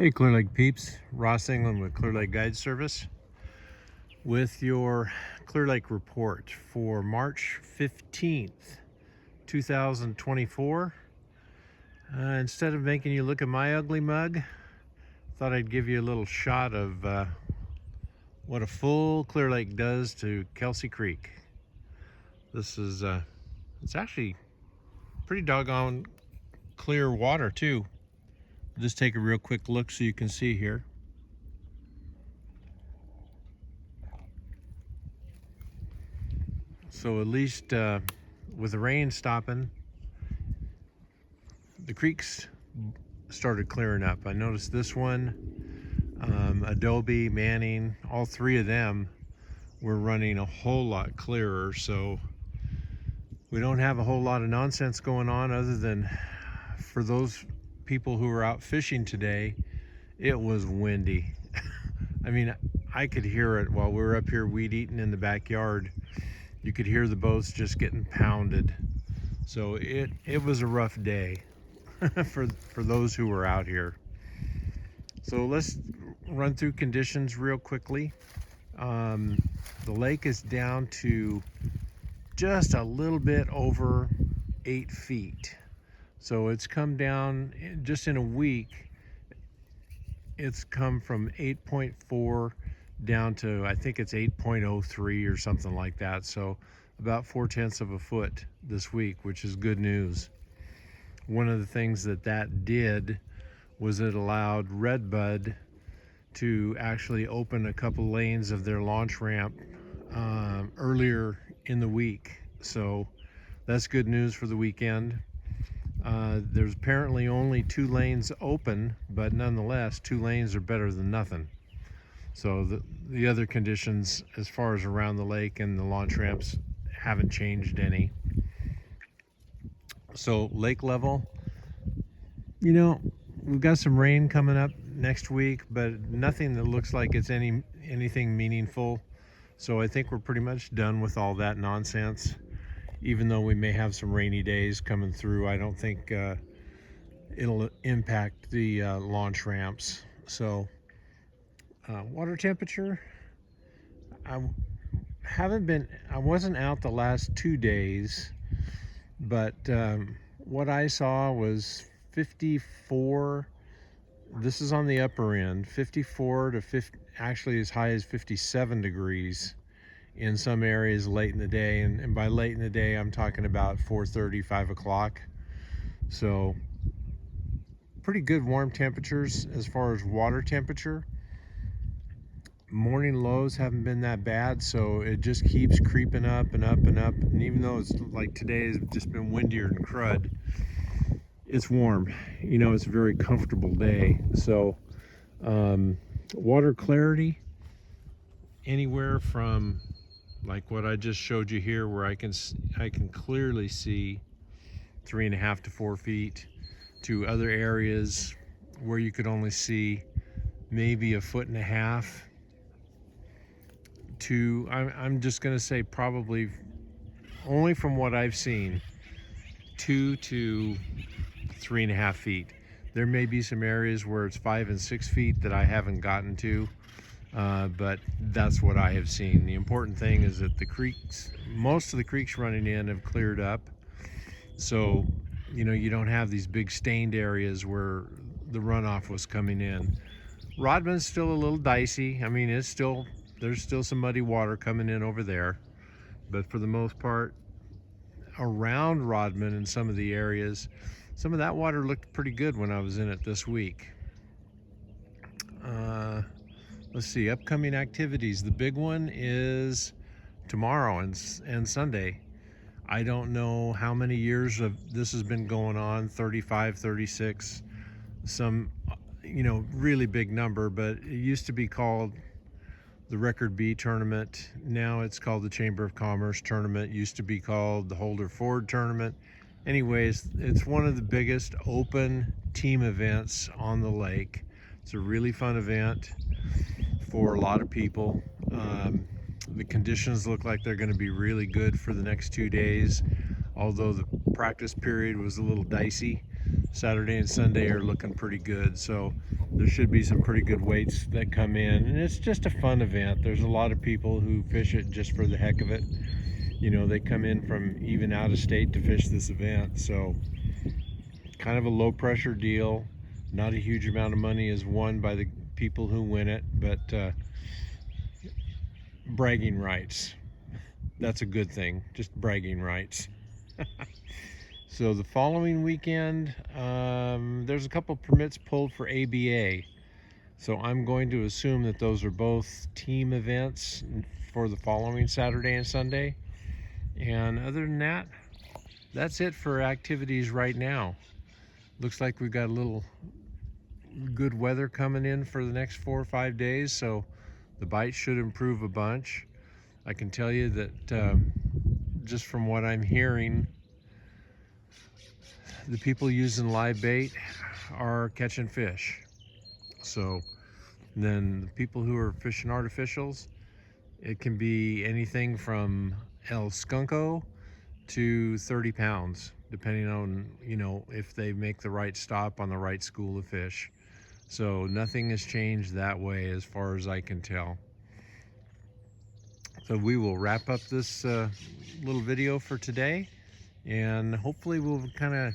Hey Clear Lake peeps, Ross England with Clear Lake Guide Service with your Clear Lake report for March 15th, 2024. Instead of making you look at my ugly mug, thought I'd give you a little shot of what a full Clear Lake does to Kelsey Creek. This is, it's actually pretty doggone clear water too. Just take a real quick look so you can see here. So at least with the rain stopping, the creeks started clearing up. I noticed this one, Adobe, Manning, all three of them were running a whole lot clearer. So we don't have a whole lot of nonsense going on, other than for those people who were out fishing today, it was windy. I mean, I could hear it while we were up here weed eating in the backyard. You could hear the boats just getting pounded. So it was a rough day for those who were out here. So let's run through conditions real quickly. The lake is down to just a little bit over 8 feet. So it's come down just in a week. It's come from 8.4 down to, I think it's 8.03 or something like that. So about 4/10 of a foot this week, which is good news. One of the things that did was it allowed Redbud to actually open a couple lanes of their launch ramp earlier in the week. So that's good news for the weekend. There's apparently only 2 lanes open, but nonetheless, 2 lanes are better than nothing. So the other conditions as far as around the lake and the launch ramps haven't changed any. So lake level, you know, we've got some rain coming up next week, but nothing that looks like it's anything meaningful. So I think we're pretty much done with all that nonsense. Even though we may have some rainy days coming through, I don't think it'll impact the launch ramps. So water temperature, I wasn't out the last 2 days, but what I saw was 54. This is on the upper end, 54 to 50, actually as high as 57 degrees in some areas late in the day. And by late in the day, I'm talking about 4:30, 5 o'clock. So pretty good warm temperatures as far as water temperature. Morning lows haven't been that bad, so it just keeps creeping up and up and up. And even though it's like today has just been windier than crud, it's warm. You know, it's a very comfortable day. So water clarity, anywhere from like what I just showed you here, where I can clearly see 3.5 to 4 feet, to other areas where you could only see maybe 1.5 feet, to I'm just going to say probably, only from what I've seen, 2 to 3.5 feet. There may be some areas where it's 5 and 6 feet that I haven't gotten to, but that's what I have seen. The important thing is that the creeks, most of the creeks running in, have cleared up. So, you know, you don't have these big stained areas where the runoff was coming in. Rodman's still a little dicey. I mean, there's still some muddy water coming in over there, but for the most part, around Rodman and some of the areas, some of that water looked pretty good when I was in it this week. Let's see, upcoming activities. The big one is tomorrow and Sunday. I don't know how many years of this has been going on, 35, 36, some, you know, really big number, but it used to be called the Record B tournament. Now it's called the Chamber of Commerce tournament. It used to be called the Holder Ford tournament. Anyways, it's one of the biggest open team events on the lake. It's a really fun event for a lot of people. The conditions look like they're going to be really good for the next 2 days, although the practice period was a little dicey. Saturday and Sunday are looking pretty good. So there should be some pretty good weights that come in, and it's just a fun event. There's a lot of people who fish it just for the heck of it. You know, they come in from even out of state to fish this event. So kind of a low pressure deal. Not a huge amount of money is won by the people who win it, but bragging rights. That's a good thing, just bragging rights. So the following weekend, there's a couple permits pulled for ABA. So I'm going to assume that those are both team events for the following Saturday and Sunday. And other than that, that's it for activities right now. Looks like we've got a little good weather coming in for the next 4 or 5 days, so the bites should improve a bunch. I can tell you that just from what I'm hearing, the people using live bait are catching fish. So then the people who are fishing artificials, it can be anything from El Skunko to 30 pounds, depending on, you know, if they make the right stop on the right school of fish. So nothing has changed that way as far as I can tell. So we will wrap up this little video for today, and hopefully we'll kind of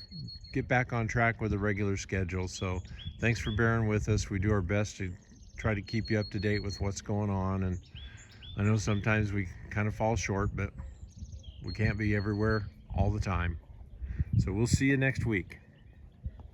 get back on track with a regular schedule. So thanks for bearing with us. We do our best to try to keep you up to date with what's going on, and I know sometimes we kind of fall short, but we can't be everywhere all the time. So we'll see you next week.